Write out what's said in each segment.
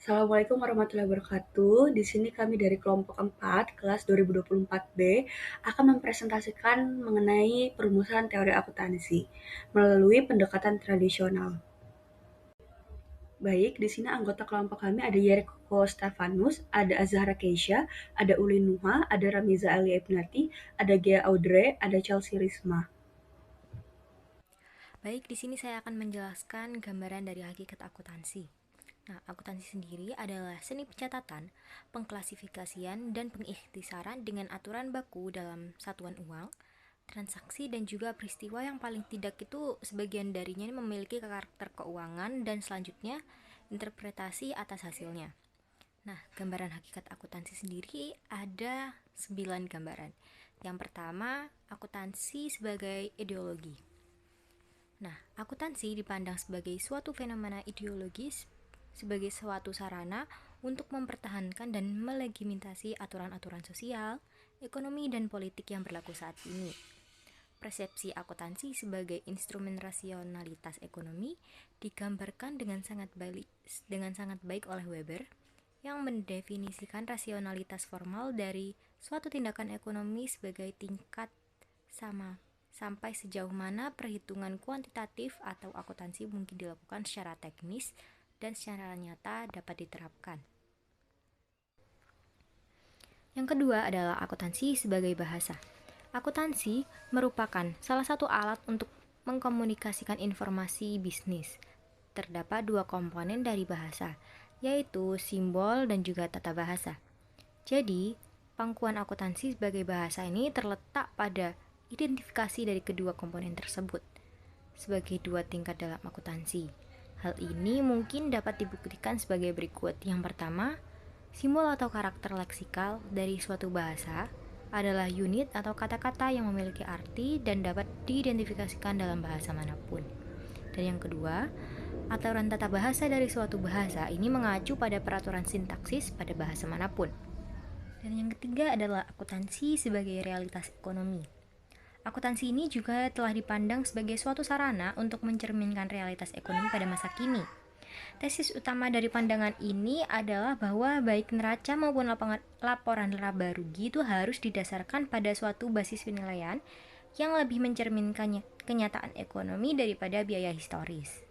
Assalamualaikum warahmatullahi wabarakatuh. Di sini kami dari kelompok 4, kelas 2024B, akan mempresentasikan mengenai perumusan teori akuntansi melalui pendekatan tradisional. Baik, di sini anggota kelompok kami ada Yeriko Stefanus, ada Azhara Keisha, ada Ulin Nuha, ada Ramiza Alia Ibnati, ada Gia Audrey, ada Chelsea Risma. Baik, di sini saya akan menjelaskan gambaran dari hakikat akuntansi. Nah, akuntansi sendiri adalah seni pencatatan, pengklasifikasian, dan pengikhtisaran dengan aturan baku dalam satuan uang, transaksi, dan juga peristiwa yang paling tidak itu sebagian darinya memiliki karakter keuangan dan selanjutnya interpretasi atas hasilnya. Nah, gambaran hakikat akuntansi sendiri ada 9 gambaran. Yang pertama, akuntansi sebagai ideologi. Nah, akuntansi dipandang sebagai suatu fenomena ideologis, sebagai suatu sarana untuk mempertahankan dan melegitimasi aturan-aturan sosial, ekonomi, dan politik yang berlaku saat ini. Persepsi akuntansi sebagai instrumen rasionalitas ekonomi digambarkan dengan sangat baik oleh Weber yang mendefinisikan rasionalitas formal dari suatu tindakan ekonomi sebagai tingkat sama sampai sejauh mana perhitungan kuantitatif atau akuntansi mungkin dilakukan secara teknis dan secara nyata dapat diterapkan. Yang kedua adalah akuntansi sebagai bahasa. Akuntansi merupakan salah satu alat untuk mengkomunikasikan informasi bisnis. Terdapat dua komponen dari bahasa, yaitu simbol dan juga tata bahasa. Jadi, pangkuan akuntansi sebagai bahasa ini terletak pada identifikasi dari kedua komponen tersebut sebagai dua tingkat dalam akuntansi. Hal ini mungkin dapat dibuktikan sebagai berikut. Yang pertama, simbol atau karakter leksikal dari suatu bahasa adalah unit atau kata-kata yang memiliki arti dan dapat diidentifikasikan dalam bahasa manapun. Dan yang kedua, aturan tata bahasa dari suatu bahasa ini mengacu pada peraturan sintaksis pada bahasa manapun. Dan yang ketiga adalah akuntansi sebagai realitas ekonomi. Akuntansi ini juga telah dipandang sebagai suatu sarana untuk mencerminkan realitas ekonomi pada masa kini. Tesis utama dari pandangan ini adalah bahwa baik neraca maupun laporan laba rugi itu harus didasarkan pada suatu basis penilaian yang lebih mencerminkan kenyataan ekonomi daripada biaya historis.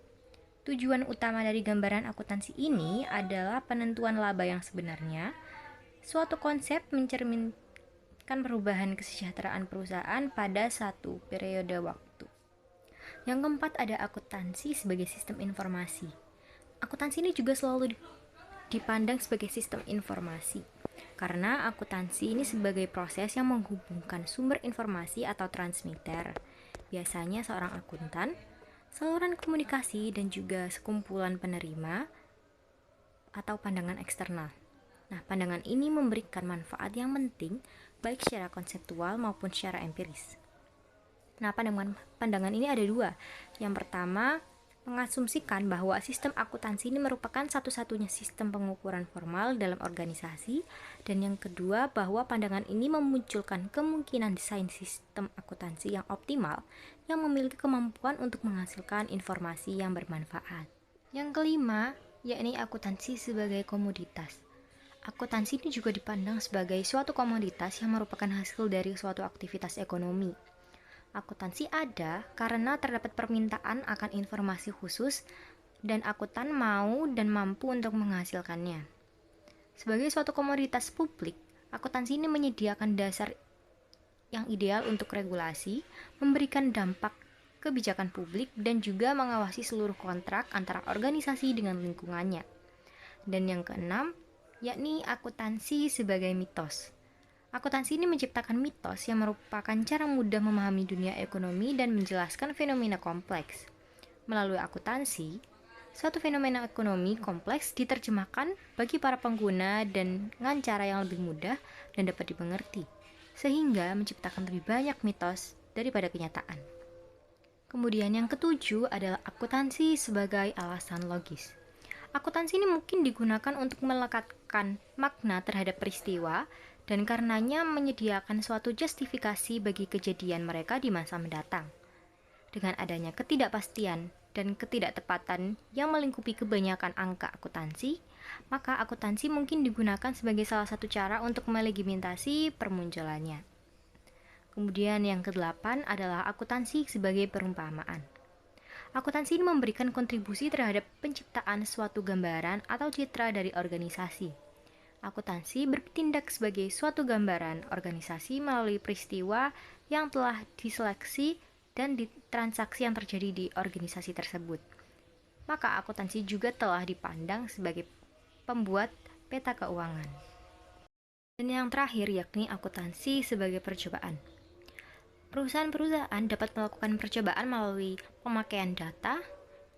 Tujuan utama dari gambaran akuntansi ini adalah penentuan laba yang sebenarnya. Suatu konsep mencerminkan perubahan kesejahteraan perusahaan pada satu periode waktu. Yang keempat ada akuntansi sebagai sistem informasi. Akuntansi ini juga selalu dipandang sebagai sistem informasi karena akuntansi ini sebagai proses yang menghubungkan sumber informasi atau transmitter, biasanya seorang akuntan, saluran komunikasi, dan juga sekumpulan penerima atau pandangan eksternal. Nah, pandangan ini memberikan manfaat yang penting baik secara konseptual maupun secara empiris. Nah, pandangan ini ada dua. Yang pertama, mengasumsikan bahwa sistem akuntansi ini merupakan satu-satunya sistem pengukuran formal dalam organisasi, dan yang kedua bahwa pandangan ini memunculkan kemungkinan desain sistem akuntansi yang optimal yang memiliki kemampuan untuk menghasilkan informasi yang bermanfaat. Yang kelima, yakni akuntansi sebagai komoditas. Akuntansi ini juga dipandang sebagai suatu komoditas yang merupakan hasil dari suatu aktivitas ekonomi. Akuntansi ada karena terdapat permintaan akan informasi khusus dan akuntan mau dan mampu untuk menghasilkannya. Sebagai suatu komoditas publik, akuntansi ini menyediakan dasar yang ideal untuk regulasi, memberikan dampak kebijakan publik, dan juga mengawasi seluruh kontrak antara organisasi dengan lingkungannya. Dan yang keenam, yakni akuntansi sebagai mitos. Akuntansi ini menciptakan mitos yang merupakan cara mudah memahami dunia ekonomi dan menjelaskan fenomena kompleks. Melalui akuntansi, suatu fenomena ekonomi kompleks diterjemahkan bagi para pengguna dengan cara yang lebih mudah dan dapat dimengerti, sehingga menciptakan lebih banyak mitos daripada kenyataan. Kemudian yang ketujuh adalah akuntansi sebagai alasan logis. Akuntansi ini mungkin digunakan untuk melekatkan makna terhadap peristiwa dan karenanya menyediakan suatu justifikasi bagi kejadian mereka di masa mendatang. Dengan adanya ketidakpastian dan ketidaktepatan yang melingkupi kebanyakan angka akuntansi, maka akuntansi mungkin digunakan sebagai salah satu cara untuk melegitimasi permunculannya. Kemudian yang kedelapan adalah akuntansi sebagai perumpamaan. Akuntansi ini memberikan kontribusi terhadap penciptaan suatu gambaran atau citra dari organisasi. Akuntansi bertindak sebagai suatu gambaran organisasi melalui peristiwa yang telah diseleksi dan di transaksi yang terjadi di organisasi tersebut. Maka akuntansi juga telah dipandang sebagai pembuat peta keuangan. Dan yang terakhir yakni akuntansi sebagai percobaan. Perusahaan-perusahaan dapat melakukan percobaan melalui pemakaian data,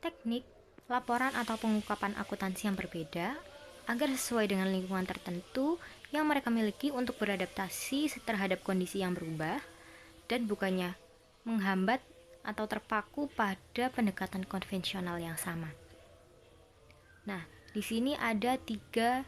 teknik, laporan atau pengungkapan akuntansi yang berbeda agar sesuai dengan lingkungan tertentu yang mereka miliki untuk beradaptasi terhadap kondisi yang berubah dan bukannya menghambat atau terpaku pada pendekatan konvensional yang sama. Nah, di sini ada 3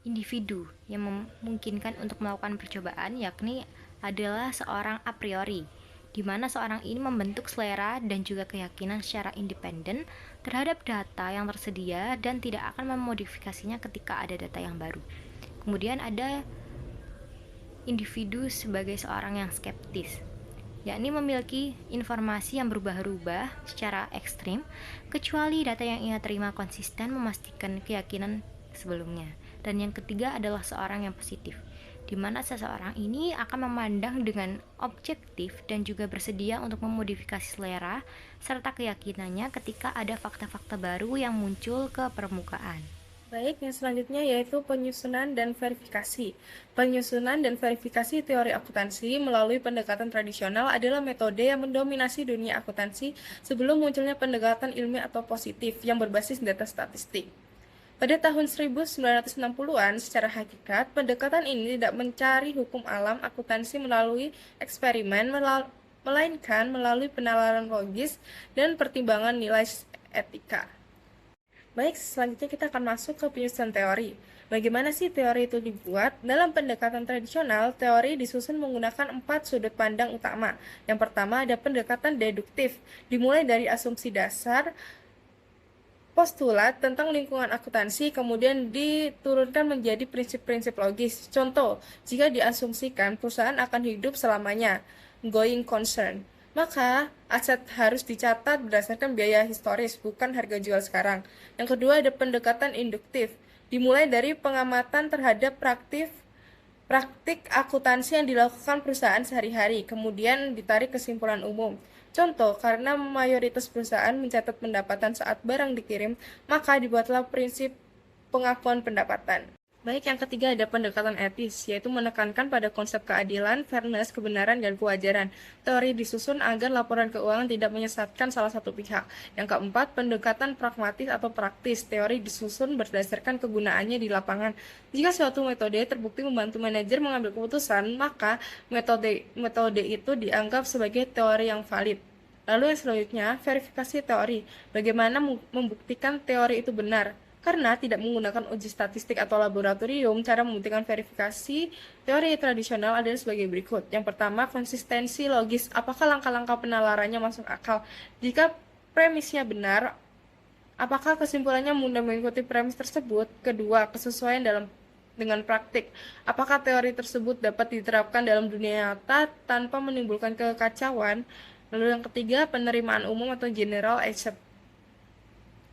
individu yang memungkinkan untuk melakukan percobaan, yakni adalah seorang a priori, di mana seorang ini membentuk selera dan juga keyakinan secara independen terhadap data yang tersedia dan tidak akan memodifikasinya ketika ada data yang baru. Kemudian ada individu sebagai seorang yang skeptis, yakni memiliki informasi yang berubah-ubah secara ekstrim, kecuali data yang ia terima konsisten memastikan keyakinan sebelumnya. Dan yang ketiga adalah seorang yang positif, di mana seseorang ini akan memandang dengan objektif dan juga bersedia untuk memodifikasi selera serta keyakinannya ketika ada fakta-fakta baru yang muncul ke permukaan. Baik, yang selanjutnya yaitu penyusunan dan verifikasi. Penyusunan dan verifikasi teori akuntansi melalui pendekatan tradisional adalah metode yang mendominasi dunia akuntansi sebelum munculnya pendekatan ilmiah atau positif yang berbasis data statistik. Pada tahun 1960-an, secara hakikat, pendekatan ini tidak mencari hukum alam akuntansi melalui eksperimen, melainkan melalui penalaran logis dan pertimbangan nilai etika. Baik, selanjutnya kita akan masuk ke penyusunan teori. Bagaimana sih teori itu dibuat? Dalam pendekatan tradisional, teori disusun menggunakan 4 sudut pandang utama. Yang pertama ada pendekatan deduktif, dimulai dari asumsi dasar, postulat tentang lingkungan akuntansi kemudian diturunkan menjadi prinsip-prinsip logis. Contoh, jika diasumsikan perusahaan akan hidup selamanya, going concern, maka aset harus dicatat berdasarkan biaya historis, bukan harga jual sekarang. Yang kedua ada pendekatan induktif, dimulai dari pengamatan terhadap praktik akuntansi yang dilakukan perusahaan sehari-hari, kemudian ditarik kesimpulan umum. Contoh, karena mayoritas perusahaan mencatat pendapatan saat barang dikirim, maka dibuatlah prinsip pengakuan pendapatan. Baik, yang ketiga ada pendekatan etis, yaitu menekankan pada konsep keadilan, fairness, kebenaran, dan kewajaran. Teori disusun agar laporan keuangan tidak menyesatkan salah satu pihak. Yang keempat, pendekatan pragmatis atau praktis. Teori disusun berdasarkan kegunaannya di lapangan. Jika suatu metode terbukti membantu manajer mengambil keputusan, maka metode itu dianggap sebagai teori yang valid. Lalu yang selanjutnya, verifikasi teori. Bagaimana membuktikan teori itu benar? Karena tidak menggunakan uji statistik atau laboratorium, cara membuktikan verifikasi teori tradisional adalah sebagai berikut. Yang pertama, konsistensi logis. Apakah langkah-langkah penalarannya masuk akal? Jika premisnya benar, apakah kesimpulannya mudah mengikuti premis tersebut? Kedua, kesesuaian dengan praktik. Apakah teori tersebut dapat diterapkan dalam dunia nyata tanpa menimbulkan kekacauan? Lalu yang ketiga, penerimaan umum atau general accept.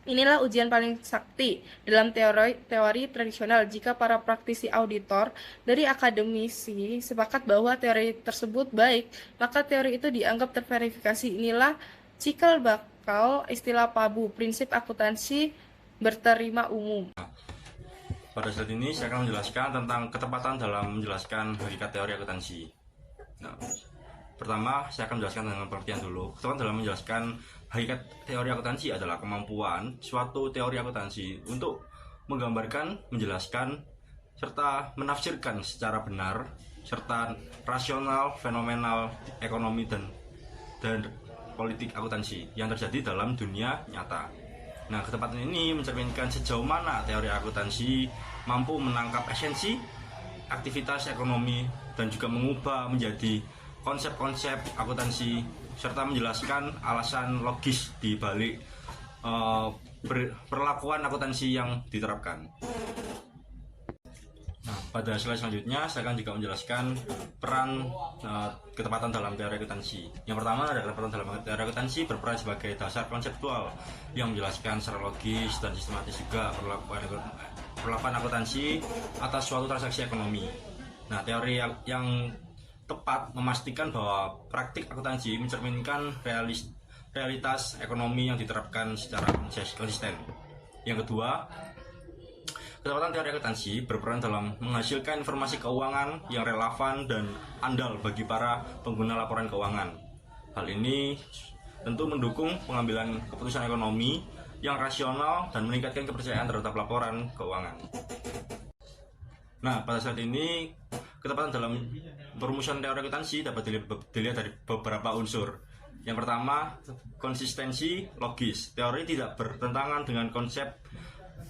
Inilah ujian paling sakti dalam teori tradisional. Jika para praktisi auditor dari akademisi sepakat bahwa teori tersebut baik, maka teori itu dianggap terverifikasi. Inilah cikal bakal istilah PABU, prinsip akuntansi berterima umum. Pada saat ini saya akan menjelaskan tentang ketepatan dalam menjelaskan hakikat teori akuntansi. Nah, pertama saya akan menjelaskan dengan pengertian dulu. Ketepatan dalam menjelaskan hakikat teori akuntansi adalah kemampuan suatu teori akuntansi untuk menggambarkan, menjelaskan, serta menafsirkan secara benar, serta rasional, fenomenal, ekonomi, dan politik akuntansi yang terjadi dalam dunia nyata. Nah, ketepatan ini mencerminkan sejauh mana teori akuntansi mampu menangkap esensi aktivitas ekonomi dan juga mengubah menjadi konsep-konsep akuntansi serta menjelaskan alasan logis di balik eh, perlakuan akuntansi yang diterapkan. Nah, pada slide selanjutnya saya akan juga menjelaskan peran ketepatan dalam teori akuntansi. Yang pertama adalah ketepatan dalam teori akuntansi berperan sebagai dasar konseptual yang menjelaskan secara logis dan sistematis juga perlakuan akuntansi atas suatu transaksi ekonomi. Nah, teori yang tepat memastikan bahwa praktik akuntansi mencerminkan realitas ekonomi yang diterapkan secara konsisten. Yang kedua, ketepatan teori akuntansi berperan dalam menghasilkan informasi keuangan yang relevan dan andal bagi para pengguna laporan keuangan. Hal ini tentu mendukung pengambilan keputusan ekonomi yang rasional dan meningkatkan kepercayaan terhadap laporan keuangan. Nah, pada saat ini ketepatan dalam perumusan teori akuntansi dapat dilihat dari beberapa unsur. Yang pertama, konsistensi logis. Teori tidak bertentangan dengan konsep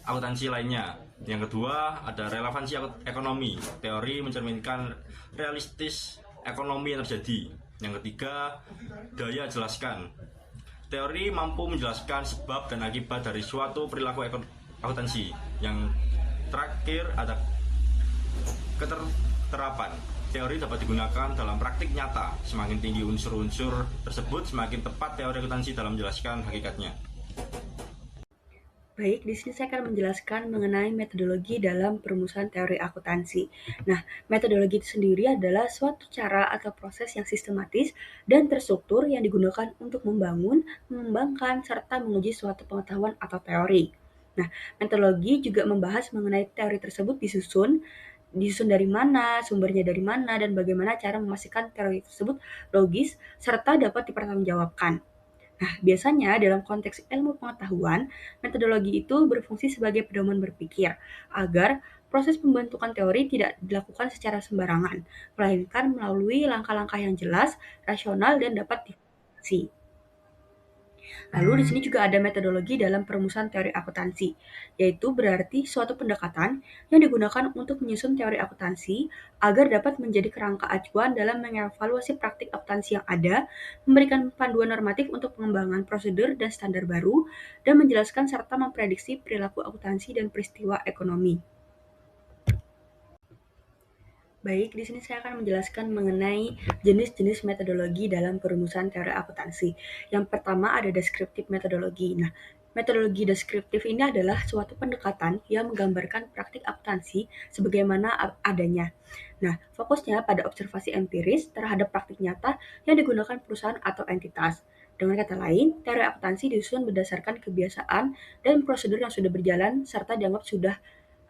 akuntansi lainnya. Yang kedua, ada relevansi ekonomi. Teori mencerminkan realistis ekonomi yang terjadi. Yang ketiga, daya jelaskan. Teori mampu menjelaskan sebab dan akibat dari suatu perilaku akuntansi. Yang terakhir, ada keterterapan. Teori dapat digunakan dalam praktik nyata. Semakin tinggi unsur-unsur tersebut, semakin tepat teori akuntansi dalam menjelaskan hakikatnya. Baik, di sini saya akan menjelaskan mengenai metodologi dalam perumusan teori akuntansi. Nah, metodologi itu sendiri adalah suatu cara atau proses yang sistematis dan terstruktur yang digunakan untuk membangun, mengembangkan, serta menguji suatu pengetahuan atau teori. Nah, metodologi juga membahas mengenai teori tersebut disusun dari mana, sumbernya dari mana, dan bagaimana cara memastikan teori tersebut logis serta dapat dipertanggungjawabkan. Nah, biasanya dalam konteks ilmu pengetahuan, metodologi itu berfungsi sebagai pedoman berpikir agar proses pembentukan teori tidak dilakukan secara sembarangan, melainkan melalui langkah-langkah yang jelas, rasional, dan dapat diverifikasi. Lalu di sini juga ada metodologi dalam perumusan teori akuntansi, yaitu berarti suatu pendekatan yang digunakan untuk menyusun teori akuntansi agar dapat menjadi kerangka acuan dalam mengevaluasi praktik akuntansi yang ada, memberikan panduan normatif untuk pengembangan prosedur dan standar baru, dan menjelaskan serta memprediksi perilaku akuntansi dan peristiwa ekonomi. Baik, di sini saya akan menjelaskan mengenai jenis-jenis metodologi dalam perumusan teori akuntansi. Yang pertama ada deskriptif metodologi. Nah, metodologi deskriptif ini adalah suatu pendekatan yang menggambarkan praktik akuntansi sebagaimana adanya. Nah, fokusnya pada observasi empiris terhadap praktik nyata yang digunakan perusahaan atau entitas. Dengan kata lain, teori akuntansi disusun berdasarkan kebiasaan dan prosedur yang sudah berjalan serta dianggap sudah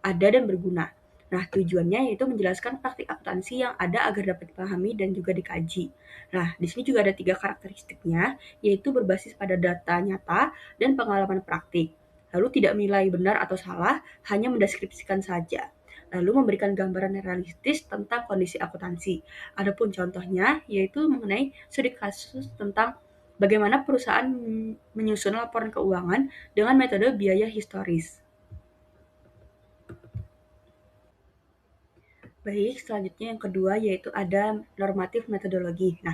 ada dan berguna. Nah, tujuannya yaitu menjelaskan praktik akuntansi yang ada agar dapat dipahami dan juga dikaji. Nah, di sini juga ada 3 karakteristiknya, yaitu berbasis pada data nyata dan pengalaman praktik. Lalu tidak menilai benar atau salah, hanya mendeskripsikan saja. Lalu memberikan gambaran realistis tentang kondisi akuntansi. Adapun contohnya yaitu mengenai studi kasus tentang bagaimana perusahaan menyusun laporan keuangan dengan metode biaya historis. Baik, selanjutnya yang kedua yaitu ada normatif metodologi. Nah,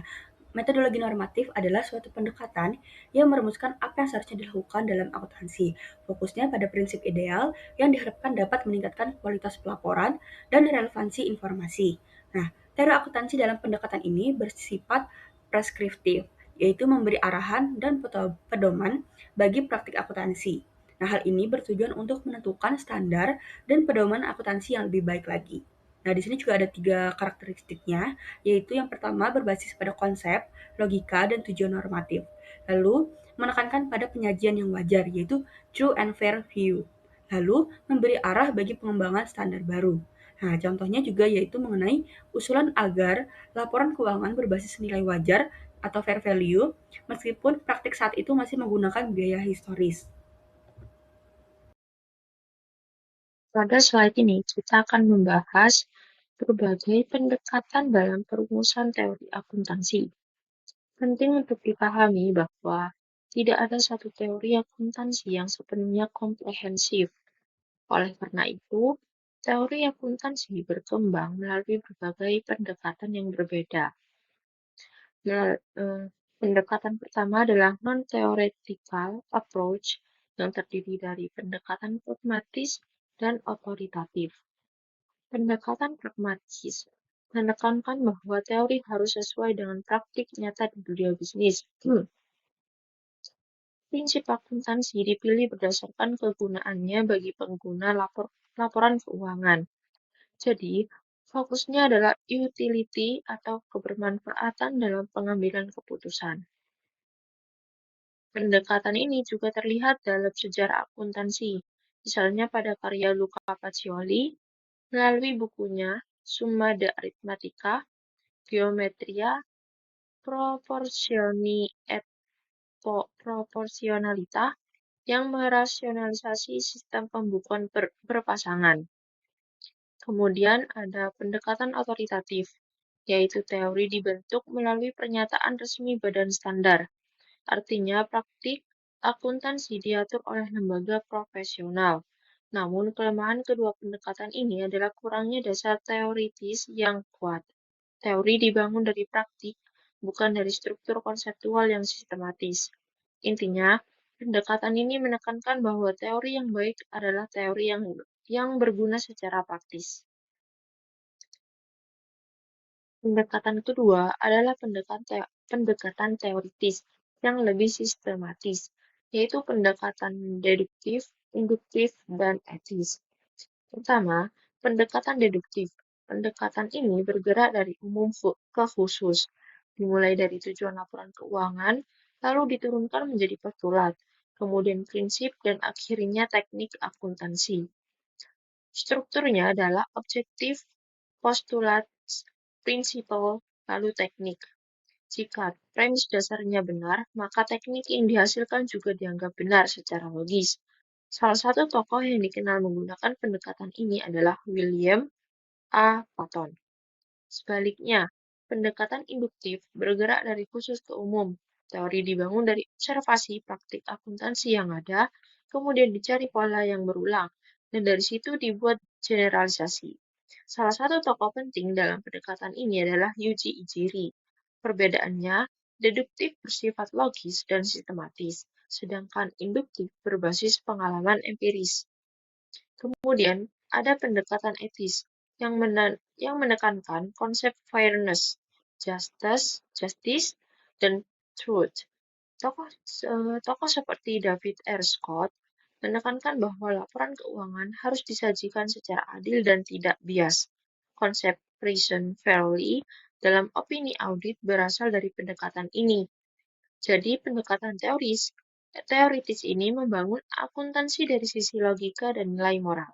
metodologi normatif adalah suatu pendekatan yang merumuskan apa yang seharusnya dilakukan dalam akuntansi. Fokusnya pada prinsip ideal yang diharapkan dapat meningkatkan kualitas pelaporan dan relevansi informasi. Nah, teori akuntansi dalam pendekatan ini bersifat preskriptif, yaitu memberi arahan dan pedoman bagi praktik akuntansi. Nah, hal ini bertujuan untuk menentukan standar dan pedoman akuntansi yang lebih baik lagi. Nah, di sini juga ada 3 karakteristiknya, yaitu yang pertama berbasis pada konsep, logika, dan tujuan normatif. Lalu, menekankan pada penyajian yang wajar, yaitu true and fair view. Lalu, memberi arah bagi pengembangan standar baru. Nah, contohnya juga yaitu mengenai usulan agar laporan keuangan berbasis nilai wajar atau fair value, meskipun praktik saat itu masih menggunakan biaya historis. Pada slide ini, kita akan membahas berbagai pendekatan dalam perumusan teori akuntansi. Penting untuk dipahami bahwa tidak ada satu teori akuntansi yang sepenuhnya komprehensif. Oleh karena itu, teori akuntansi berkembang melalui berbagai pendekatan yang berbeda. Pendekatan pertama adalah non-theoretical approach, yang terdiri dari pendekatan pragmatis dan otoritatif. Pendekatan pragmatis menekankan bahwa teori harus sesuai dengan praktik nyata di dunia bisnis. Prinsip akuntansi dipilih berdasarkan kegunaannya bagi pengguna laporan keuangan. Jadi, fokusnya adalah utility atau kebermanfaatan dalam pengambilan keputusan. Pendekatan ini juga terlihat dalam sejarah akuntansi, misalnya pada karya Luca Pacioli melalui bukunya Summa de Arithmetica, Geometria, Proportioni et Proportionalita yang merasionalisasi sistem pembukuan berpasangan. Kemudian ada pendekatan otoritatif, yaitu teori dibentuk melalui pernyataan resmi badan standar. Artinya praktik akuntansi diatur oleh lembaga profesional. Namun kelemahan kedua pendekatan ini adalah kurangnya dasar teoritis yang kuat. Teori dibangun dari praktik, bukan dari struktur konseptual yang sistematis. Intinya, pendekatan ini menekankan bahwa teori yang baik adalah teori yang berguna secara praktis. Pendekatan kedua adalah pendekatan teoritis yang lebih sistematis, yaitu pendekatan deduktif, induktif, dan etis. Pertama, pendekatan deduktif. Pendekatan ini bergerak dari umum ke khusus, dimulai dari tujuan laporan keuangan, lalu diturunkan menjadi postulat, kemudian prinsip, dan akhirnya teknik akuntansi. Strukturnya adalah objektif, postulat, prinsipal, lalu teknik. Jika premis dasarnya benar, maka teknik yang dihasilkan juga dianggap benar secara logis. Salah satu tokoh yang dikenal menggunakan pendekatan ini adalah William A. Patton. Sebaliknya, pendekatan induktif bergerak dari khusus ke umum. Teori dibangun dari observasi praktik akuntansi yang ada, kemudian dicari pola yang berulang, dan dari situ dibuat generalisasi. Salah satu tokoh penting dalam pendekatan ini adalah Yuji Ijiri. Perbedaannya, deduktif bersifat logis dan sistematis, sedangkan induktif berbasis pengalaman empiris. Kemudian, ada pendekatan etis yang menekankan konsep fairness, justice, dan truth. Tokoh seperti David R. Scott menekankan bahwa laporan keuangan harus disajikan secara adil dan tidak bias. Konsep present fairly dalam opini audit berasal dari pendekatan ini. Jadi, pendekatan teoritis ini membangun akuntansi dari sisi logika dan nilai moral.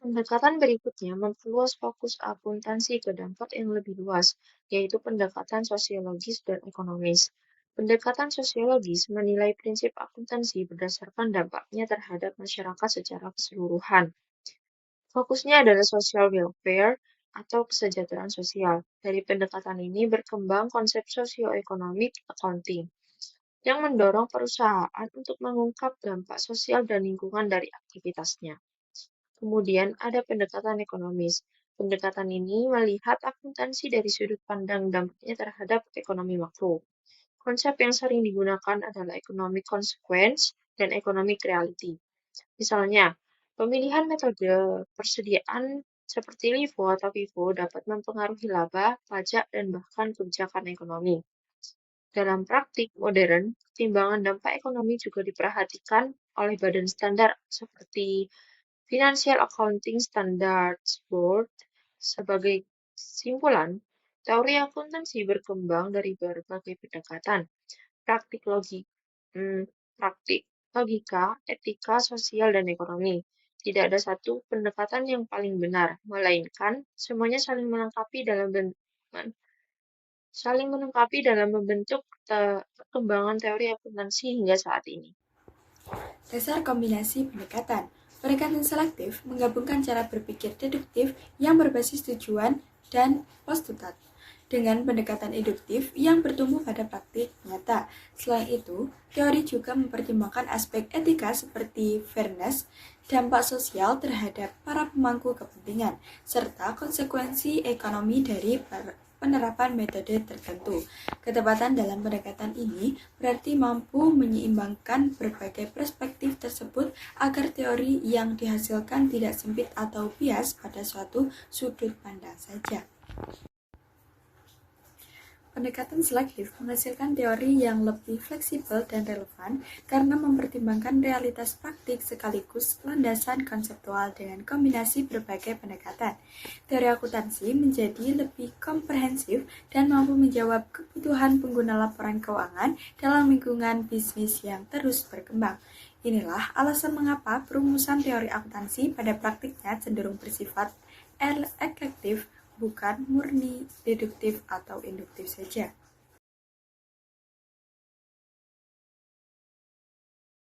Pendekatan berikutnya memperluas fokus akuntansi ke dampak yang lebih luas, yaitu pendekatan sosiologis dan ekonomis. Pendekatan sosiologis menilai prinsip akuntansi berdasarkan dampaknya terhadap masyarakat secara keseluruhan. Fokusnya adalah social welfare atau kesejahteraan sosial. Dari pendekatan ini berkembang konsep socio-economic accounting yang mendorong perusahaan untuk mengungkap dampak sosial dan lingkungan dari aktivitasnya. Kemudian ada pendekatan ekonomis. Pendekatan ini melihat akuntansi dari sudut pandang dampaknya terhadap ekonomi makro. Konsep yang sering digunakan adalah economic consequence dan economic reality. Misalnya, pemilihan metode persediaan seperti LIFO atau FIFO dapat mempengaruhi laba, pajak, dan bahkan kebijakan ekonomi. Dalam praktik modern, timbangan dampak ekonomi juga diperhatikan oleh badan standar seperti Financial Accounting Standards Board. Sebagai kesimpulan, teori akuntansi berkembang dari berbagai pendekatan, praktik logika, etika, sosial, dan ekonomi. Tidak ada satu pendekatan yang paling benar, melainkan semuanya saling melengkapi dalam membentuk perkembangan teori akuntansi hingga saat ini. Dasar kombinasi pendekatan. Pendekatan selektif menggabungkan cara berpikir deduktif yang berbasis tujuan dan postulat dengan pendekatan induktif yang bertumbuh pada praktik nyata. Selain itu, teori juga mempertimbangkan aspek etika seperti fairness, dampak sosial terhadap para pemangku kepentingan, serta konsekuensi ekonomi dari penerapan metode tertentu. Ketepatan dalam pendekatan ini berarti mampu menyeimbangkan berbagai perspektif tersebut agar teori yang dihasilkan tidak sempit atau bias pada suatu sudut pandang saja. Pendekatan selektif menghasilkan teori yang lebih fleksibel dan relevan karena mempertimbangkan realitas praktik sekaligus landasan konseptual dengan kombinasi berbagai pendekatan. Teori akuntansi menjadi lebih komprehensif dan mampu menjawab kebutuhan pengguna laporan keuangan dalam lingkungan bisnis yang terus berkembang. Inilah alasan mengapa perumusan teori akuntansi pada praktiknya cenderung bersifat efektif, bukan murni deduktif atau induktif saja.